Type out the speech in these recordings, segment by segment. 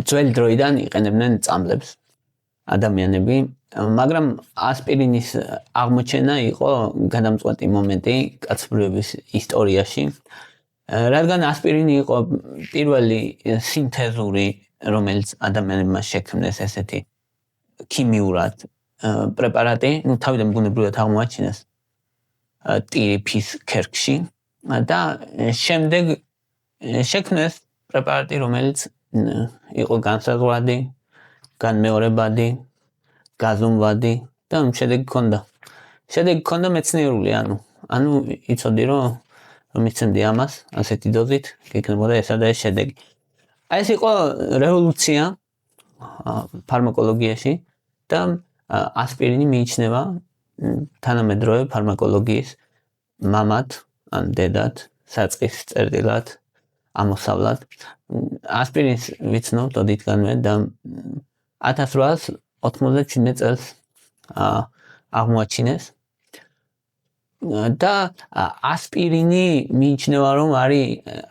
ძველი დროიდან იყენებდნენ წამლებს ადამიანები, მაგრამ ასპირინის აღმოჩენა იყო გადამწყვეტი მომენტი კაცობრიობის ისტორიაში, რადგან ასპირინი იყო პირველი სინთეზური, რომელიც ადამიანებმა შექმნეს ესეთი ქიმიურად პრეპარატი, თავიდან ბუნებრივად აღმოაჩინეს ტირიფის ქერქში და შემდეგ შექმნეს პრეპარატი, რომელიც იყო განსაზღვრადი, განმეორებადი, გაზომვადი და შედეგი ჰქონდა მეცნიერული, ანუ იცოდი რომ იცემდი ამას ასეთი დოზით, იქნებოდა ესა და ეს შედეგი. ეს იყო რევოლუცია ფარმაკოლოგიაში და ასპირინი მიიჩნევა თანამედროვე ფარმაკოლოგიის მამად ან დედად, საწყის წერტილად, ამოსავლად. ასპირინს ვიცნობ დოდითგანვე და 1897 წელს აღმოაჩინეს და ასპირინი მიიჩნევა რომ არის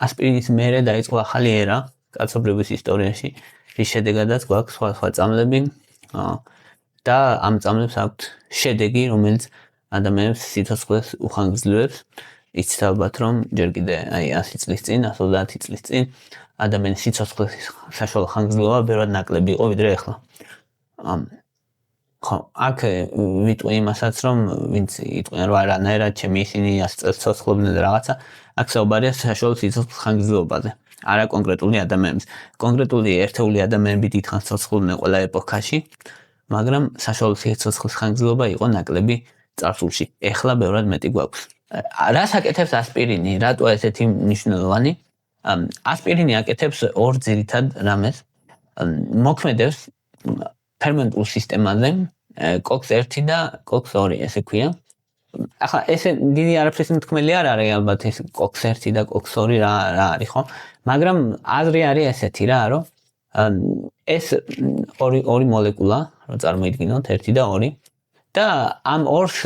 ასპირინის მერე დაიწყო ახალი ერა კაცობრიობის ისტორიაში, რის შედეგადაც გვაქვს სხვა წამლები და ამ წამლებს აქვთ შედეგი, რომელიც ადამიანებს სიცოცხლეს უხანგრძლივებს. იცით ალბათ რომ ჯერ კიდე 100 წლის წინ, 130 წლის წინ ადამიანის სიცოცხლის საშუალო ხანგრძლივობა ბევრად ნაკლები იყო ვიდრე ახლა. ხო, აქ ვიტყვი იმასაც რომ ვინც იტყვიან რომ არანაირად ჩემი ისინი 100 წელს ცოცხლობდნენ და რაღაცა, აქ საუბარია საშუალო სიცოცხლის ხანგრძლივობაზე, არა კონკრეტული ადამიანის. კონკრეტული ერთეული ადამიანები დიდხანს ცოცხლობდნენ ყველა ეპოქაში, მაგრამ საშუალო სიცოცხლის ხანგრძლივობა იყო ნაკლები წარსულში. ეხლა ბევრად მეტი გვაქვს. რას აკეთებს ასპირინი? რატო ესეთი მნიშვნელოვანი? ასპირინი აკეთებს ორ ძირითად რამეს. მოქმედებს ფერმენტულ სისტემაზე, COX-1 და COX-2, ესე ქვია. ახლა ეს დიდი არაფრის მთქმელი არ არის ალბათ ეს COX-1 და COX-2 რა არის, ხო? მაგრამ აზრი არის ესეთი რა, რომ ეს ორი მოლეკულა, რომ წარმოიდგინოთ 1 და 2 და ამ ორს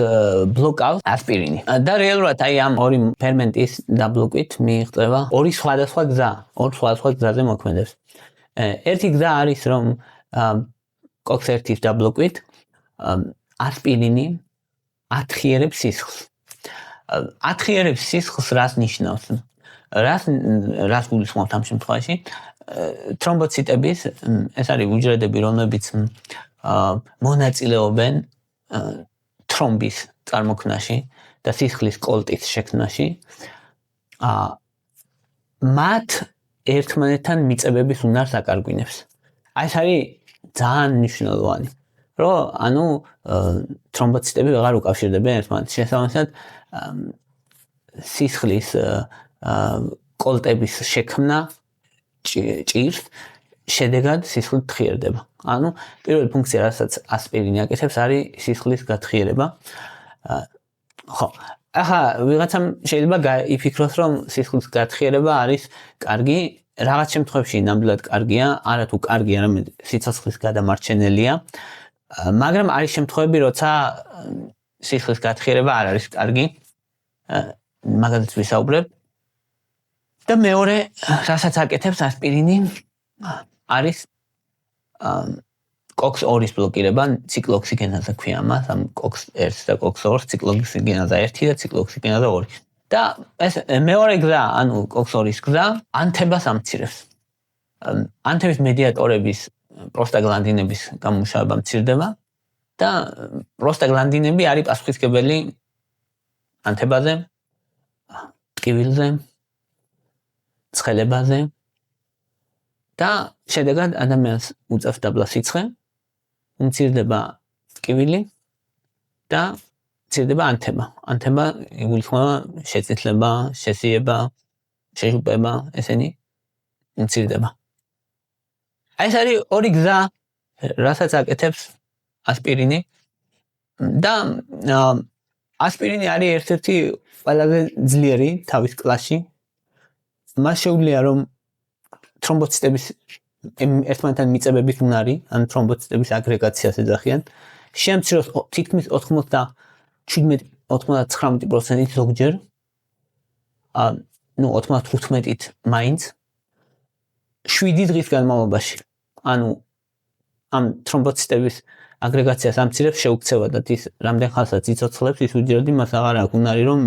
ბლოკავს ასპირინი. და რეალურად ამ ორი ფერმენტის დაბლოკვით მიიღწევა ორი სხვადასხვა გზა, ორ სხვადასხვა გზაზე მოქმედებს. ერთი გზა არის რომ COX-1-ის დაბლოკვით ასპირინი ათხიერებს სისხლს. ათხიერებს სისხლს რას ნიშნავს? რას გულისხმობთ ამ შემთხვევაში? თრომბოციტების, ეს არის უჯრედები, რომლებიც მონაწილეობენ თრომბის წარმოქმნაში და სისხლის კოლტის შექმნაში, მათ ერთმანეთთან მიწებების უნარს აკარგვინებს. ეს არის ძალიან მნიშვნელოვანი, რომ თრომბოციტები ვეღარ უკავშირდებიან ერთმანეთს. შესაბამისად, სისხლის კოლტების შექმნა ჭირს, შედეგად სისხლი თხიერდება. პირველი ფუნქცია, რასაც ასპირინი აკეთებს, არის სისხლის გათხიერება. ხო, ახლა ვიღაცამ შეიძლება იფიქროს, რომ სისხლის გათხიერება არის კარგი, რაღაც შემთხვევებში ნამდვილად კარგია, არათუ კარგი, არამედ სიცოცხლის გადამარჩენელია, მაგრამ არის შემთხვევები, როცა სისხლის გათხიერება არ არის კარგი, მაგალითად ვისაუბრებ. და მეორე, რასაც აკეთებს ასპირინი, არის COX-2-ის ბლოკირება, ციკლოქსიგენაზა ქვია ამას, COX-1 და COX-2-ს ციკლოქსიგენაზა 1 და ციკლოქსიგენაზა 2. და ეს მეორე გზა, COX-2-ის გზა, ანთებას ამცირებს. ანთების მედიატორების, პროსტაგლანდინების გამომუშავება მცირდება და პროსტაგლანდინები არის პასუხისმგებელი ანთებაზე, ტკივილზე, ცხელებაზე და შედეგად ადამიანს უწევს დაბლა სიცხე, მცირდება ტკივილი და მცირდება ანთება. ანთება იგულისხმება შეწითლება, შესიება, შეშუპება, ესენი მცირდება. ეს არის ორი გზა, რასაც აკეთებს ასპირინი და ასპირინი არის ერთ-ერთი ყველაზე ძლიერი თავის კლასში. მას შეუძლია რომ თრომბოციტების ერთმანეთთან მიწებების უნარი, ან თრომბოციტების აგრეგაციას ეძახიან, შეამციროს თითქმის 97% ზოგჯერ, 95-ით მაინც 7 დღის განმავლობაში. ანუ ამ თრომბოციტების აგრეგაციას ამცირებს შეუქცევადად ის რამდენ ხანსაც იცოცხლებს ის უჯერდი მას აღარ აქვს უნარი რომ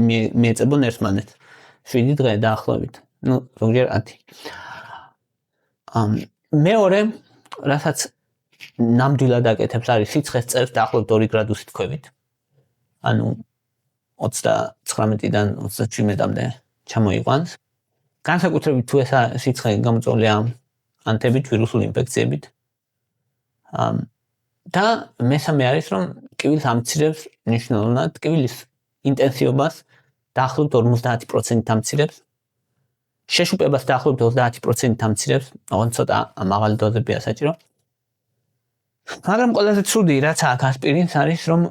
მიეწებონ ერთმანეთს 7 დღე დაახლოებით ზოგჯერ 10 მეორე რასაც ნამდვილად აკეთებს არის სიცხეს წერს დაახლოებით 2 გრადუსით ქვევით ანუ 39-დან 37-მდე ჩამოიყვანს განსაკუთრებით თუ ეს სიცხე გამოწვეულია ანთებით ვირუსული ინფექციებით და მესამე არის რომ ტკივილს ამცირებს ნიშნულოვნად ტკივილის ინტენსივობას დაახლოებით 50% ამცირებს შეშუპებას დაახლოებით 30% ამცირებს ოღონდ ცოტა მაღალი დოზებია საჭირო მაგრამ ყველაზე ცუდი რაც აქვს ასპირინს არის რომ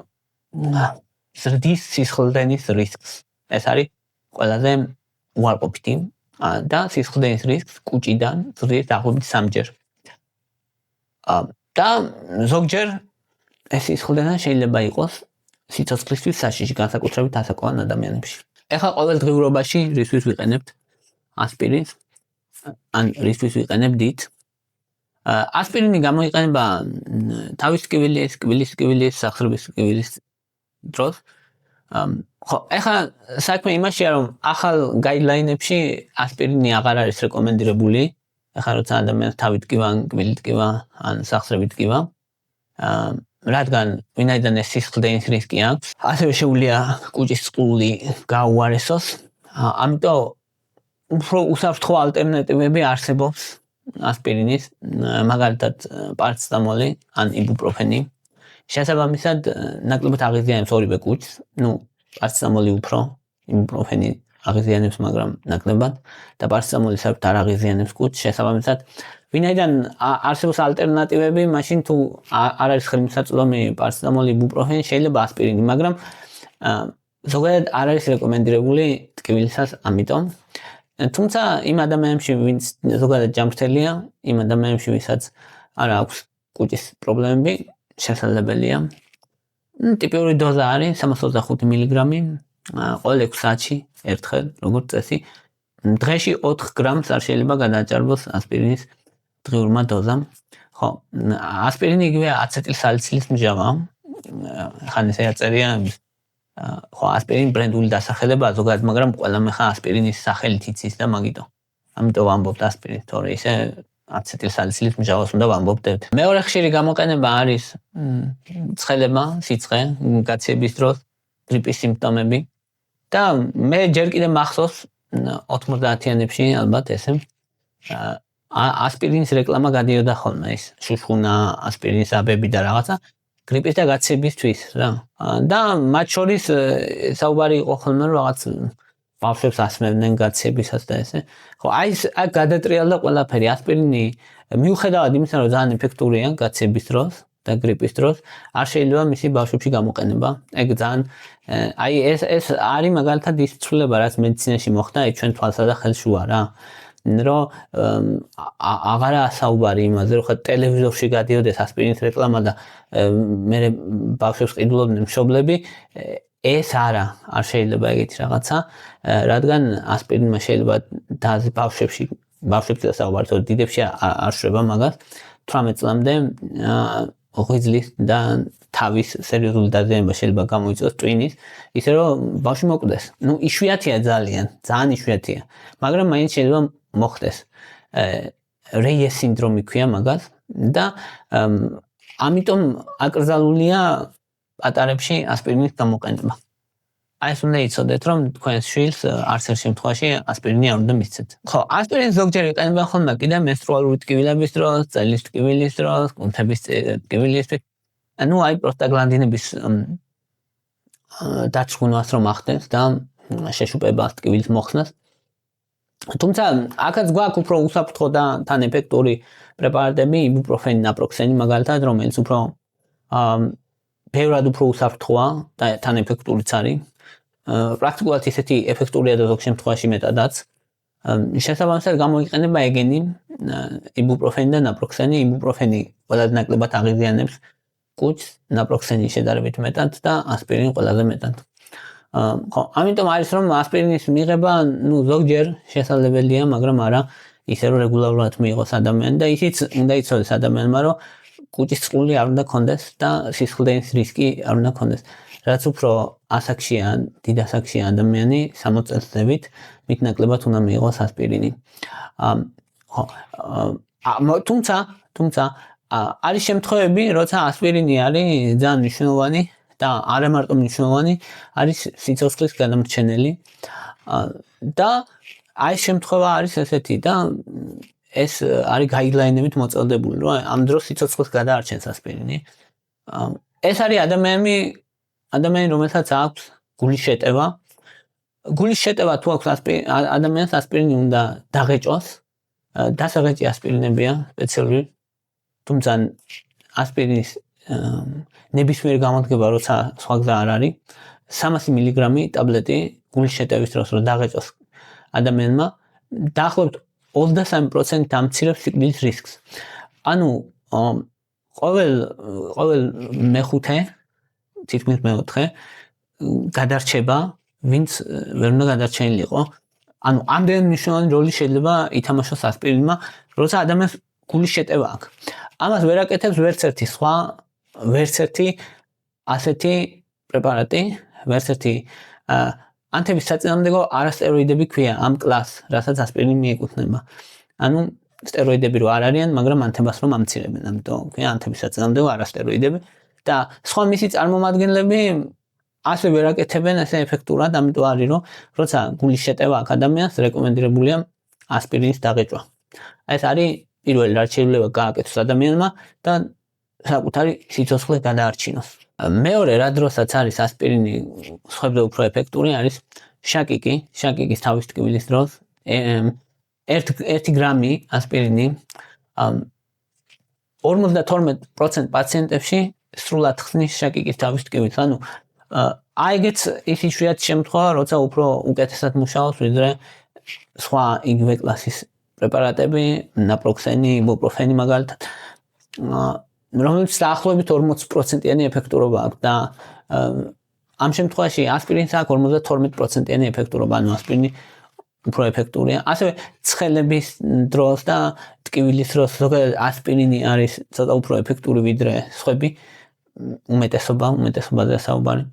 ზრდის სისხლდენის რისკს ეს არის ყველაზე უარყოფითი და სისხლდენის რისკს კუჭიდან ზრდის დაახლოებით 3-ჯერ და ზოგჯერ ეს სისხლდენა შეიძლება იყოს სიცოცხლისთვის საშიში განსაკუთრებით ასაკოვან ადამიანებში ეხლა ყოველდღიურობაში რისთვის ვიყენებთ ასპირინს ან რისთვის ვიყენებდით ასპირინი გამოიყენება თავის ტკივილის სახსრების ტკივილის დროს ხო ეხლა საქმე იმაშია რომ ახალ გაიდლაინებში ასპირინი აღარ არის რეკომენდირებული ეხლა როცა ადამიანს თავი ტკივა ან კბილი ტკივა ან სახსრები ტკივა რადგან ვინაიდან ეს სისხლდენის რისკი აქვს ასევე შეუძლია კუჭის წყლული გაუარესოს ამიტომ უფრო უსაფრთხო ალტერნატივები არსებობს ასპირინის მაგალითად პარაცეტამოლი ან იბუპროფენი შესაბამისად ნაკლებად აღიზიანებს ორივე კუჭს პარაცეტამოლი უფრო იბუპროფენი აღიზიანებს მაგრამ ნაკლებად და პარაცეტამოლი საერთოდ არ აღიზიანებს კუჭს შესაბამისად ვინაიდან არსებობს ალტერნატივები მაშინ თუ არ არის ხელმისაწვდომი პარაცეტამოლი იბუპროფენი შეიძლება ასპირინი მაგრამ ზოგადად არ არის რეკომენდირებული ტკივილისას ამიტომ თუმცა იმ ადამიანებში ვინც ზოგადად ჯანმრთელია იმ ადამიანებში ვისაც არ აქვს კუჭის პრობლემები შესაძლებელია ტიპიური დოზა არის 325 მილიგრამი ყოველ 6 საათში ერთხელ როგორც წესი დღეში 4 გრამს არ შეიძლება გადააჭარბოს ასპირინის დღიურმა დოზამ ხო ასპირინი იგივე აცეტილსალიცილის მჟავა ხან ესე აწერია ხო ასპირინი ბრენდული დასახელებაა ზოგადად მაგრამ ყველამ ხა ასპირინის სახელით იცის და მაგიტო ამიტომ ვამბობთ ასპირინს თორე ისე აცეტილსალიცილის მჟავას უნდა ვამბობდეთ მეორე ხშირი გამოყენება არის ცხელება სიცხე გაცეების დროს გრიპის სიმპტომები და მე ჯერ კიდევ მახსოვს 90-იანებში ალბათ ესე ასპირინის რეკლამა გადიოდა ხოლმე ის შუშხუნა ასპირინის აბები და რაღაცა გრიპის და გაცებისთვის რა და მათ შორის საუბარი იყო ხოლმე რომ რაღაც ბავშვებს ასმევდნენ გაცებისას და ესე ხო აი ეს გადატრიალდა ყველაფერი ასპირინი მიუხედავად იმისა რომ ძალიან ეფექტურია გაცების დროს და გრიპის დროს არ შეიძლება მისი ბავშვებში გამოყენება ეგ ძალიან აი ეს არის მაგალითად ის ცვლილება რაც მედიცინაში მოხდა აი ჩვენ თვალსა და ხელს შუა რა რომ აღარა საუბარი იმაზე რომ ხა ტელევიზორში გადიოდეს ასპირინის რეკლამა და მე ბავშვებს ყიდულობდნენ მშობლები ეს არ შეიძლება ეგეთი რაღაცა რადგან ასპირინმა შეიძლება დაზი ბავშვებში და საუბარით დიდებში არ შვება მაგას 18 წლამდე ღვიძლის და თავის სერიოზული დაზიანება შეიძლება გამოიწვიოს ტვინის ისე რომ ბავშვი მოკვდეს იშვიათია ძალიან იშვიათია მაგრამ მაინც შეიძლება მოხდეს რეიეს სინდრომი ქვია მაგას და ამიტომ აკრძალულია პატარებში ასპირინის გამოყენება აი ეს უნდა იცოდეთ რომ თქვენს შვილს არც ერთ შემთხვევაში ასპირინი არ უნდა მისცეთ ხო ასპირინს ზოგჯერ იყენებენ ხოლმე კიდე მენსტრუალური ტკივილების დროს წელის ტკივილის დროს კუნთების ტკივილისთვის ანუ აი პროსტაგლანდინების დაცვნას რომ ახდენს და შეშუპებას ტკივილის მოხსნას თუმცა აქაც გვაქვს უფრო უსაფრთხო და თან ეფექტური პრეპარატები იბუპროფენი ნაპროქსენი მაგალითად რომელიც უფრო ბევრად უფრო უსაფრთხოა და თან ეფექტურიც არის პრაქტიკულად ისეთი ეფექტურია და ზოგ შემთხვევაში მეტადაც შესაბამისად გამოიყენება ეგენი იბუპროფენი და ნაპროქსენი იბუპროფენი ყველაზე ნაკლებად აღიზიანებს კუჭს ნაპროქსენი შედარებით მეტად და ასპირინი ყველაზე მეტად ხო ამიტომ არის რომ ასპირინის მიღება ზოგჯერ შესაძლებელია მაგრამ არა ისე რომ რეგულარულად მიიღოს ადამიანი და ისიც უნდა იცოდეს ადამიანმა, რომ კუჭის წყლული არ უნდა კონდეს და სისხლდენის რისკი არ უნდა კონდეს. რაც უფრო ასაკშია, დიდ ასაკშია ადამიანი 60 წელსდებით, მით ნაკლებად უნდა მიიღოს ასპირინი. თუმცა არის შემთხვევები, როცა ასპირინი არის ძალიან მნიშვნელოვანი და არა მარტო მნიშვნელოვანი, არის სიცოცხლის გადამრჩენელი. და აი შემთხვევა არის ესეთი და ეს არის გაიდლაინებით მოწოდებული, რომ ამ დროს სიცოცხლის გადაარჩენს ასპირინი. ეს არის ადამიანი, რომელსაც აქვს გულის შეტევა. გულის შეტევა თუ აქვს ადამიანს ასპირინი უნდა დაღეჭოს. დასაღეჭი ასპირინებია სპეციალური. თუმცა ასპირინის ნებისმიერ გამოდგება, როცა სხვა გზა არ არის, 300 მილიგრამი ტაბლეტი გულის შეტევის დროს რომ დაღეჭოს ადამიანმა, დაახლოებით 23% ამცირებს სიკვდილის რისკს. ანუ ყოველ მეხუთე, თითქმის მეოთხე გადარჩება, ვინც ვერ უნდა გადარჩენილიყო. ანუ ამდენ მნიშვნელოვანი როლი შეიძლება ითამაშოს ასპირინმა, როცა ადამიანს გულის შეტევა აქვს. ამას ვერ აკეთებს ვერც ერთი ასეთი პრეპარატი, ვერც ერთი ანთების საწინააღმდეგო არასტეროიდები ქვია ამ კლასს, რასაც ასპირინი მიეკუთვნება. ანუ სტეროიდები რო არ არიან, მაგრამ ანთებას რომ ამცირებენ, ამიტომ ქვია ანთების საწინააღმდეგო არასტეროიდები და სხვა მისი წარმომადგენლები ასე ვერ აკეთებენ ესე ეფექტურად, ამიტომ არის რომ როცა გულის შეტევა აქვს ადამიანს, რეკომენდირებულია ასპირინის დაღეჭვა. ეს არის პირველი რაც შეიძლება გააკეთოს ადამიანმა და საკუთარი სიცოცხლე გადაარჩინოს. მეორე რა დროსაც არის ასპირინი სხვებზე უფრო ეფექტური არის შაკიკის თავის ტკივილის დროს 1 გრამი ასპირინი 52% პაციენტებში სრულად ხსნის შაკიკის თავის ტკივილს. ანუ აიგეც ის იშვიათი შემთხვევა, როცა უფრო უკეთესად მუშაობს ვიდრე სხვა იგივე კლასის პრეპარატები, ნაპროქსენი, იბუპროფენი მაგალითად, რომელიც დაახლოებით 40%-იანი ეფექტურობა აქვს და ამ შემთხვევაში ასპირინს აქვს 52%-იანი ეფექტურობა, ანუ ასპირინი უფრო ეფექტურია. ასევე ცხელების დროს და ტკივილის დროს ზოგადად ასპირინი არის ცოტა უფრო ეფექტური ვიდრე სხვები, უმეტესობაზე საუბარი.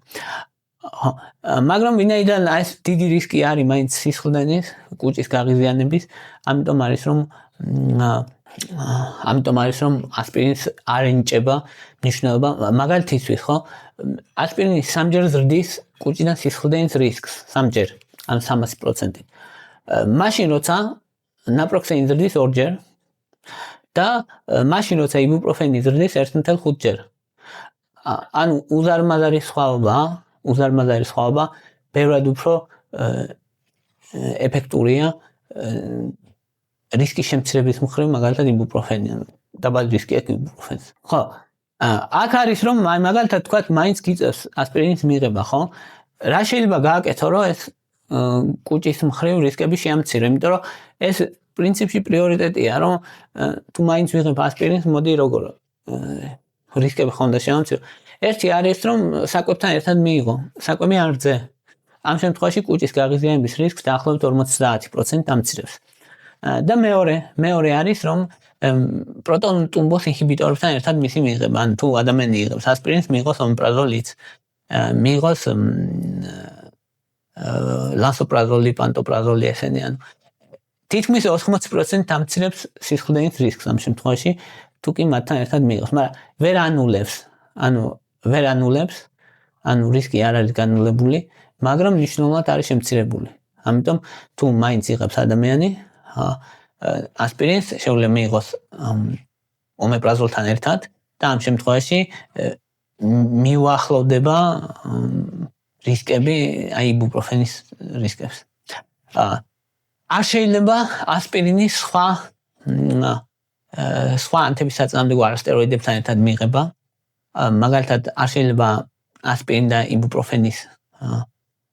მაგრამ ვინაიდან ეს დიდი რისკი არის მაინც სისხლდენის, კუჭის გაღიზიანების, ამიტომ არის რომ ასპირინს არ ენიჭება მნიშვნელობა. მაგალითისთვის, ხო, ასპირინი 3-ჯერ ზრდის კუჭიდან სისხლდენის რისკს, 3-ჯერ, ან 300%. მაშინ როცა ნაპროქსენი ზრდის 2-ჯერ და მაშინ როცა იბუპროფენი ზრდის 1.5-ჯერ. ანუ უზარმაზარი სხვაობა ბევრად უფრო ეფექტურია რისკის შემცირების მხრივ, მაგალითად იბუპროფენი, დაბალი რისკი აქვს იბუპროფენს. ხო, აქ არის რომ მაგალითად თქვათ მაინც გიწევს ასპირინის მიღება, ხო? რა შეიძლება გააკეთო, რომ ეს კუჭის მხრივ რისკები შეამცირო, იმიტომ რომ ეს პრინციპში პრიორიტეტია, რომ თუ მაინც ვიღებ ასპირინს, მოდი როგორ რისკები ხონდა შეამცირო. ერთი არის რომ საკვებთან ერთად მიიღო, საკვები არ ძე. ამ შემთხვევაში კუჭის გაღიზიანების რისკს დაახლოებით 50% ამცირებს. და მეორე არის რომ პროტონ ტუმბოს ინჰიბიტორებთან ერთად მისი მიღება, ან თუ ადამიანი იღებს ასპირინს, მიიღოს ომეპრაზოლიც, მიიღოს ლანსოპრაზოლი, პანტოპრაზოლი ესენი, ანუ თითქმის 80% ამცირებს სისხლდენის რისკს ამ შემთხვევაში, თუ კი მათთან ერთად მიიღოს, მაგრამ ვერ ანულებს, ანუ რისკი არ არის განულებული, მაგრამ მნიშვნელოვნად არის შემცირებული. ამიტომ თუ მაინც იღებს ადამიანი ასპირინს, შეუძლია მიიღოს ომეპრაზოლთან ერთად და ამ შემთხვევაში მიუახლოვდება რისკები აი იბუპროფენის რისკებს. არ შეიძლება ასპირინის სხვა ანთების საწინააღმდეგო არასტეროიდებთან ერთად მიღება. მაგალითად არ შეიძლება ასპირინ და იბუპროფენის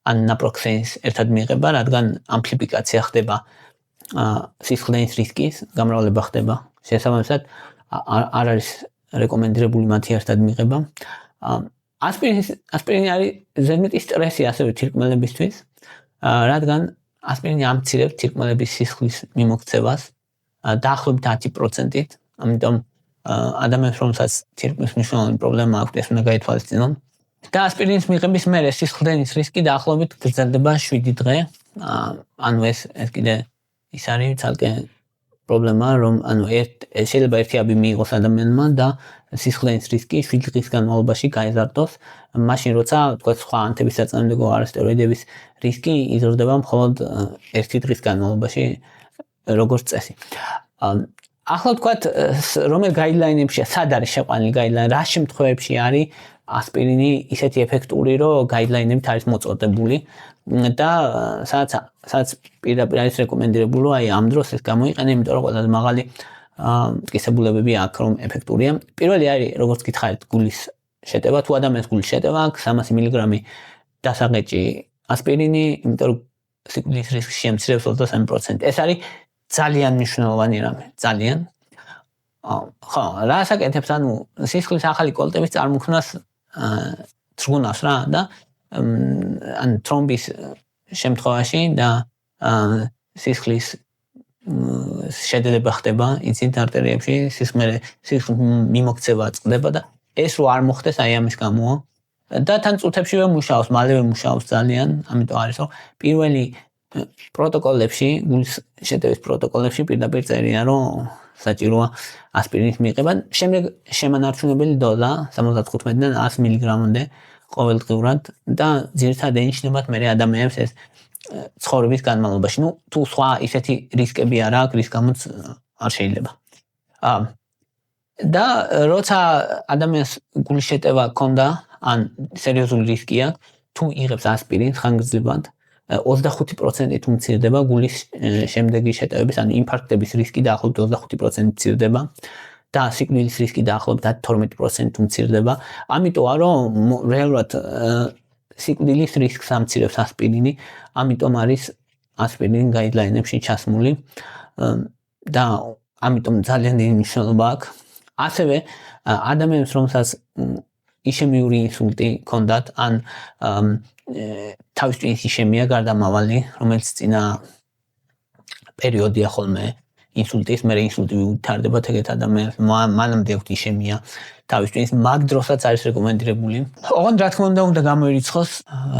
ან ნაპროქსენის ერთად მიღება, რადგან ამპლიფიკაცია ხდება სისხლდენის რისკის, გამრავლება ხდება. შესაბამისად არ არის რეკომენდირებული მათი ერთად მიღება. ასპირინი არის ზედმეტი სტრესი ასევე თირკმელებისთვის, რადგან ასპირინი ამცირებს თირკმელების სისხლის მიმოქცევას დაახლოებით 10%-ით, ამიტომ ადამიანს რომელსაც თირკმლის მნიშვნელოვანი პრობლემა აქვს, ეს უნდა გაითვალისწინონ. და ასპირინის მიღების მერე სისხლდენის რისკი დაახლოებით გრძელდება 7 დღე. ანუ ეს კიდე ის არის ცალკე პრობლემა, რომ შეიძლება ერთი აბი მიიღოს ადამიანმა და სისხლდენის რისკი 7 დღის განმავლობაში გაეზარდოს, მაშინ როცა თქვა სხვა ანთების საწინააღმდეგო არასტეროიდების რისკი იზრდება მხოლოდ 1 დღის განმავლობაში როგორც წესი. ახლა ვთქვათ, რომელ გაიდლაინებშია, სად არის შეყვანილი გაიდლაინი, რა შემთხვევებში არის ასპირინი ისეთი ეფექტური, რომ გაიდლაინებით არის მოწოდებული და სადაც პირდაპირ არის რეკომენდირებული, რომ ამ დროს ეს გამოიყენე, იმიტომ რომ ყველაზე მაღალი მტკიცებულებები აქვს, რომ ეფექტურია. პირველი არის, როგორც გითხარით, გულის შეტევა, თუ ადამიანს გულის შეტევა აქვს, 300 მგ დასაღეჭი ასპირინი, იმიტომ რომ სიკვდილის რისკს შეამცირებს 23%. ეს არის ძალიან მნიშვნელოვანი რამე, ძალიან. ხო, რა საკეთებს, ანუ სისხლის ახალი კოლტების წარმოქმნას თრგუნავს რა და ან თრომბის შემთხვევაში და სისხლის შედედება ხდება იცით არტერიებში, სისხლის მიმოქცევა წყდება და ეს რო არ მოხდეს, აი ამის გამოა და თან წუთებშივე მუშაობს, მალევე მუშაობს ძალიან, ამიტომ არის რომ პირველი პროტოკოლებში, გულის შეტევის პროტოკოლებში პირდაპირ წერია, რომ საჭიროა ასპირინის მიღება. შემდეგ შემანარჩუნებელი დოზა 75-დან 100 მგ-მდე ყოველდღიურად და ძირითადად ენიშნებათ მე ადამიანებს ეს ცხოვრების განმავლობაში. თუ სხვა ისეთი რისკები არ აქვს, რის გამოც არ შეიძლება. და როცა ადამიანს გულის შეტევა ჰქონდა, ან სერიოზული რისკი აქვს, თუ იღებს ასპირინს ხანგრძლივად 25%-ით უმცირდება გულის შემდეგი შეტევების, ანუ ინფარქტების რისკი დაახლოებით 25%-ით მცირდება და სიკვდილის რისკი დაახლოებით 12%-ით უმცირდება. ამიტომაა რომ რეალურად სიკვდილის რისკს ამცირებს ასპირინი, ამიტომ არის ასპირინი გაიდლაინებში ჩასმული და ამიტომ ძალიან დიდი მნიშვნელობა აქვს. ასევე ადამიანს რომელსაც იშემიური ინსულტი ჰქონდათ ან თავისწინის იშემია გარდამავალი, რომელიც წინა პერიოდია ხოლმე ინსულტის, მე ინსულტი ვითარდება ეგეთ ადამიანს, მანამდე აქვს იშემია თავისწინის, მაგ დროსაც არის რეკომენდირებული. ოღონდ რა თქმა უნდა გამოირიცხოს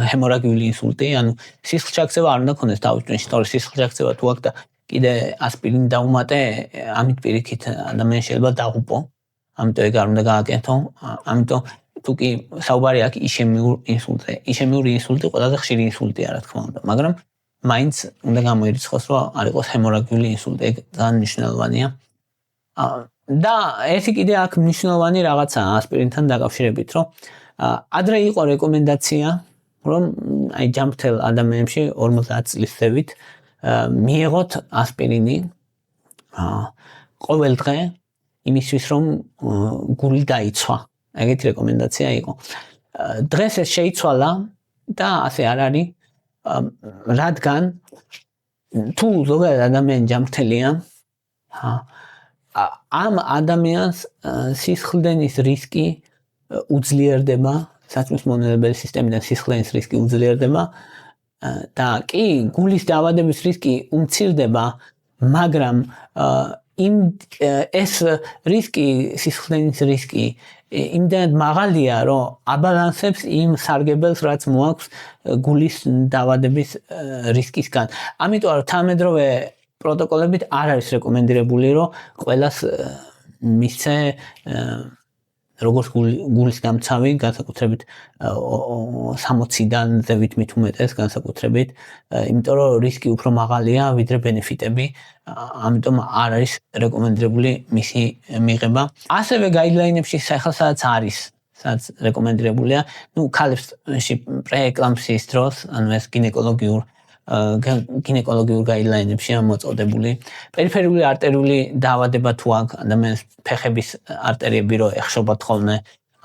ჰემორაგიული ინსულტი, ანუ სისხლჩაქცევა არ უნდა ქონდეს თავისწინში, თორე სისხლჩაქცევა თუ აქვს და კიდე ასპირინი დაუმატე, ამით პირიქით ადამიანი შეიძლება დაღუპო. ამიტომ ეგ არ უნდა გააკეთო, ამიტომ თუ კი საუბარი აქვს იშემიურ ინსულტზე. იშემიური ინსულტი ყველაზე ხშირი ინსულტია, რა თქმა უნდა, მაგრამ მაინც უნდა გამოირიცხოს, რომ არ იყოს ჰემორაგიული ინსულტი, ეგ ძალიან მნიშვნელოვანია. და ერთი კიდე აქვს მნიშვნელოვანი რაღაცა ასპირინთან დაკავშირებით, რომ ადრე იყო რეკომენდაცია, რომ აი ჯანმრთელ ადამიანებში 50 წლის ზევით მიიღოთ ასპირინი ყოველ დღე იმისთვის, რომ გული დაიცვა. ეგეთი რეკომენდაცია იყო. დღეს ეს შეიცვალა და ასე არ არის, რადგან თუ ზოგადად ადამიანი ჯანმრთელია, ამ ადამიანს სისხლდენის რისკი უძლიერდება, საჭმლის მონელებელი სისტემიდან სისხლდენის რისკი უძლიერდება და კი გულის დაავადების რისკი უმცირდება, მაგრამ ეს რისკი, სისხლდენის რისკი იმდენად მაღალია, რომ აბალანსებს იმ სარგებელს, რაც მოაქვს გულის დაავადების რისკისგან. ამიტომ თანამედროვე პროტოკოლებით არ არის რეკომენდირებული, რომ ყველას მისცე როგორც გულის გამცავი, განსაკუთრებით 60-დან ზევით მით უმეტეს განსაკუთრებით, იმიტომ რომ რისკი უფრო მაღალია, ვიდრე ბენეფიტები, ამიტომ არ არის რეკომენდირებული მისი მიღება. ასევე გაიდლაინებში სახელსაც არის, სადაც რეკომენდირებულია, ქალებსში პრეეკლამპსიის დროს, ანუ ეს გინეკოლოგიურ გაიდლაინებში მოწოდებული. პერიფერიული არტერიული დაავადება თუ აქვს ადამიანის ფეხების არტერიები რო ეხშობათ ხოლმე,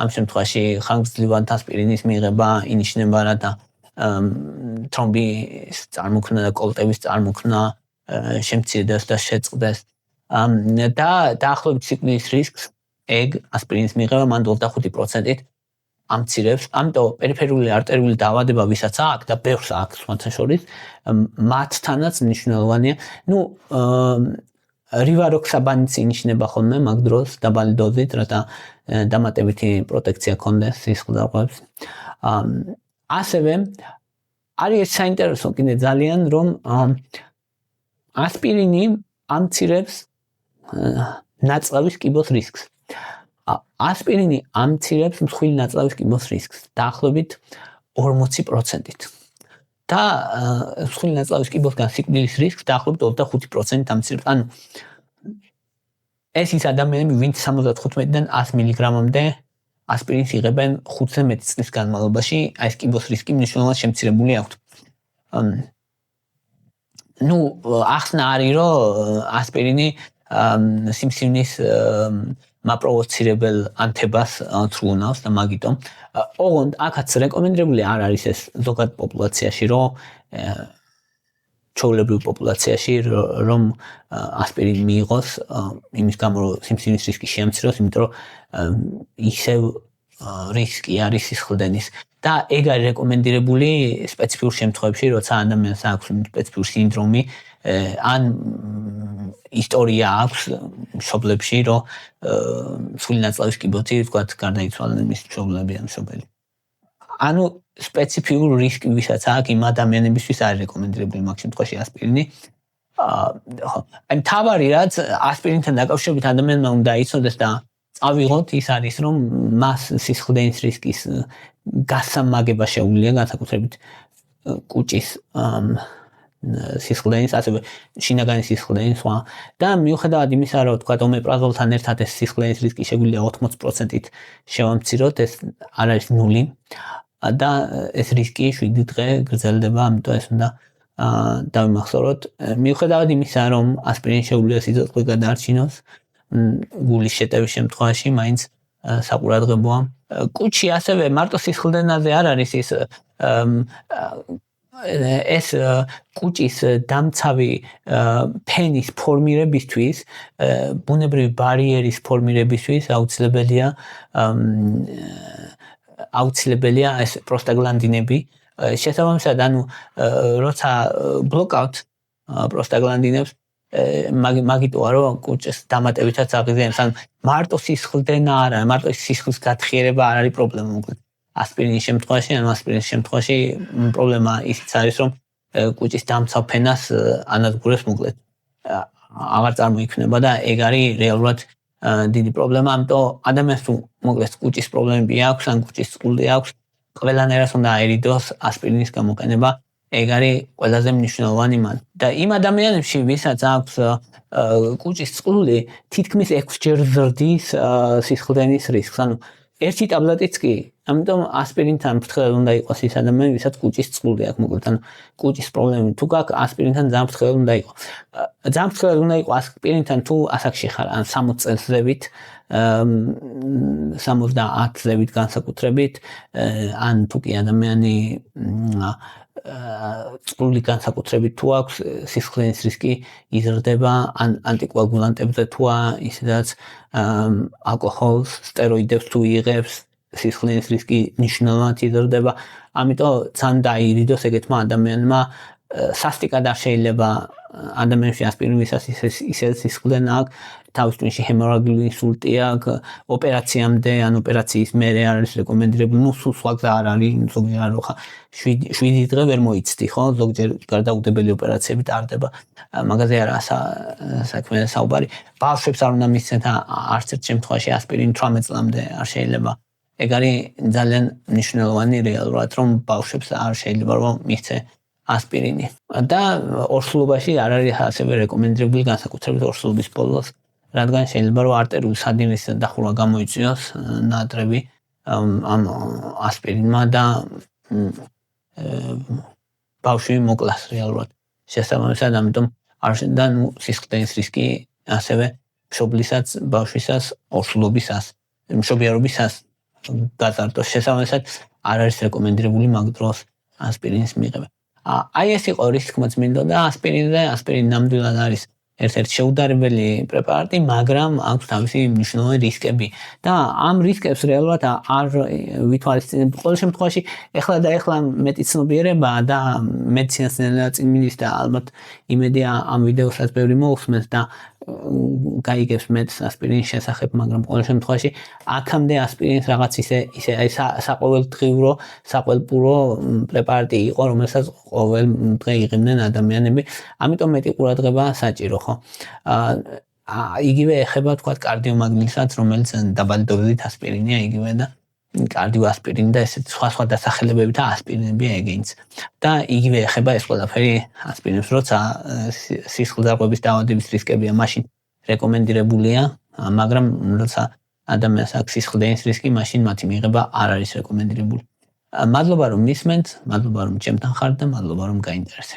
ამ შემთხვევაში ხანგრძლივად ასპირინის მიღება ინიშნება რა და თრომბის წარმოქმნა და კოლტების წარმოქმნა შემცირდეს და შეწყდეს. და დაახლოებით სიკვდილის რისკს ეგ ასპირინის მიღება მან 25%-ით ამცირებს. ამიტომ პერიფერიული არტერიული დაავადება ვისაც აქვს და ბევრს აქვს სხვათა შორის, მათთანაც მნიშვნელოვანია. რივაროქსაბანიც ინიშნება ხოლმე მაგ დროს დაბალი დოზით, რათა დამატებითი პროტექცია ქონდეს სისხლძარღვებს. ასევე არის საინტერესო კიდე ძალიან, რომ ასპირინი ამცირებს ნაწლავის კიბოს რისკს. ასპირინი ამცირებს მსხვილი ნაწლავის კიბოს რისკს დაახლოებით 40%-ით. და მსხვილი ნაწლავის კიბოსგან სიკვდილის რისკს დაახლოებით 25%-ით ამცირებს. ანუ ეს ის ადამიანები, ვინც 75-დან 100 მგ-მდე ასპირინს იღებენ 5-ზე მეტი წლის განმავლობაში, აი ეს კიბოს რისკი მნიშვნელოვნად შემცირებული აქვთ. ნუ ახსნა არის, რომ ასპირინი სიმსივნის მაპროვოცირებელ ანთებას თრუნავს და მაგიტომ. ოღონდ აქაც რეკომენდებული არ არის ეს ზოგად პოპულაციაში, რომ ჩვეულებრივ პოპულაციაში რომ ასპირინი მიიღოს, იმის გამო რომ სიმსივნის რისკი შეამციროს, იმიტომ რომ ისევ რისკი არის სისხლდენის. და ეგ არის რეკომენდირებული სპეციფიურ შემთხვევებში, როცა ადამიანს აქვს სპეციფიური სინდრომი, ან ისტორია აქვს მშობლებში, რომ მსხვილი ნაწლავის კიბოთი, ვთქვათ, გარდაიცვალნენ მის მშობლები ან მშობელი. ანუ სპეციფიურ რისკი ვისაც აქვს იმ ადამიანებისთვის არის რეკომენდირებული მაგ შემთხვევაში ასპირინი. აი მთავარი რაც ასპირინთან დაკავშირებით ადამიანმა უნდა იცოდეს და წავიღოთ ის არის, რომ მას სისხლდენის რისკის გასამაგება შეუძლია, განსაკუთრებით კუჭის სისხლდენის, ასევე შინაგანი სისხლდენის სხვა. და მიუხედავად იმისა, რომ თქვა ომეპრაზოლთან ერთად ეს სისხლდენის რისკი შეგვიძლია 80%-ით შევამციროთ, ეს არ არის ნული. და ეს რისკი 7 დღე გრძელდება, ამიტომ ეს უნდა დავიმახსოვროთ. მიუხედავად იმისა, რომ ასპირინი შეუძლია სიცოცხლე გადაარჩინოს, გულის შეტევის შემთხვევაში მაინც საყურადღებოა. კუჭი ასევე მარტო სისხლდენაზე არ არის ეს კუჭის დამცავი ფენის ფორმირებისთვის, ბუნებრივი ბარიერის ფორმირებისთვის აუცილებელია ეს პროსტაგლანდინები. შესაბამისად, ანუ როცა ბლოკავთ პროსტაგლანდინებს, მაგიტოა რომ კუჭის დამატებითაც აღიზიანებს. ანუ მარტო სისხლდენა არ არის, მარტო სისხლის გათხიერება არ არის პრობლემა, მოკლედ. ასპირინის შემთხვევაში, ან ასპირინის შემთხვევაში პრობლემა ისიც არის, რომ კუჭის დამცავ ფენას ანადგურებს, მოკლედ. აღარ წარმოიქმნება და ეგ არის რეალურად დიდი პრობლემა, ამიტომ ადამიანს თუ მოკლედ კუჭის პრობლემები აქვს, ან კუჭის წყული აქვს, ყველანაირად უნდა აერიდოს ასპირინის გამოყენება. ეგ არის ყველაზე მნიშვნელოვანი მან. და იმ ადამიანებში, ვისაც აქვს კუჭის წყლული, თითქმის 6-ჯერ ზრდის სისხლდენის რისკს. ანუ ერთი ტაბლეტიც კი, ამიტომ ასპირინთან ფრთხილად უნდა იყოს ის ადამიანი, ვისაც კუჭის წყლული აქვს, მოკლედ. ანუ კუჭის პრობლემები თუ გაქვს, ასპირინთან ძალიან ფრთხილად უნდა იყოს. ძალიან ფრთხილად უნდა იყოს ასპირინთან თუ ასაკში ხარ, ან 60 წელს ზევით, 70 ზევით განსაკუთრებით, ან თუ კი ადამიანი წყლული განსაკუთრებით თუ აქვს, სისხლდენის რისკი იზრდება, ან ანტიკოაგულანტებზე თუა, ისედაც ალკოჰოლს, სტეროიდებს თუ იღებს, სისხლდენის რისკი მნიშვნელოვნად იზრდება. ამიტომ ძალიან დაირიდოს ეგეთმა ადამიანმა, სასტიკად არ შეიძლება ადამიანებში ასპირინისას ისე სისხლდენა აქვს, თავის ტვინში ჰემორაგიული ინსულტი აქვს, ოპერაციამდე, ან ოპერაციის მერე არ არის რეკომენდირებული, ნუ სულ სხვა გზა არ არის, ზოგჯერ არ ხა 7 დღე ვერ მოიცდი, ხო? ზოგჯერ გარდაუგდებელი ოპერაციები ტარდება. მაგაზე არა საქმე საუბარი. ბავშვებს არ უნდა მისცეთ არც ერთ შემთხვევაში ასპირინი 18 წლამდე არ შეიძლება. ეგ არის ძალიან მნიშვნელოვანი რეალურად, რომ ბავშვებს არ შეიძლება რომ მისცე ასპირინი. და ორსულობაში არ არის ასევე რეკომენდირებული, განსაკუთრებით ორსულობის ბოლოს, რადგან შეიძლება რომ არტერიული სადინრის დახურვა გამოიწვიოს ნატრები ამ ასპირინმა და ბავშვი მოკლას რეალურად. შესაბამისად, ამიტომ არ და ნუ სისხლდენის რისკი ასევე მშობლისაც, ბავშვისას, ორსულობისას, მშობიარობისას გაზარდოს. შესაბამისად, არ არის რეკომენდირებული მაგ დროს ასპირინის მიღება. აი ეს იყო რისკმა წმინდოდა ასპირინზე. ასპირინი ნამდვილად არის ერთ-ერთი შეუდარებელი პრეპარატი, მაგრამ აქვს თავისი მნიშვნელოვანი რისკები. და ამ რისკებს რეალურად არ ვითვალისწინებ. ყოველ შემთხვევაში, ეხლა მეტი ცნობიერებაა და მედიცინას წინ მიდის და ალბათ იმედია ამ ვიდეოსაც ბევრი მოусმენს და გაიგებს მეც ასპირინის შესახებ, მაგრამ ყოველ შემთხვევაში აქამდე ასპირინს რაღაც ისე აი საყოველთღიურო, საყველპურო პრეპარატი იყო, რომელსაც ყოველ დღე იღებდნენ ადამიანები, ამიტომ მეტი ყურადღება საჭირო, ხო? იგივე ეხება თქვა კარდიომაგნიტსაც, რომელიც დაბალი დოზით ასპირინია იგივე და კარდიოასპირინი და ესეთ სხვა დასახელებები და ასპირინები ეგეინც. და იგივე ეხება ეს ყველაფერი ასპირინებს, როცა სისხლძარღვების დაავადების რისკებია, მაშინ რეკომენდირებულია, მაგრამ როცა ადამიანს აქვს სისხლდენის რისკი, მაშინ მათი მიღება არ არის რეკომენდირებული. მადლობა რომ მისმენთ, მადლობა რომ ჩემთან ხართ და მადლობა რომ გაინტერესებთ.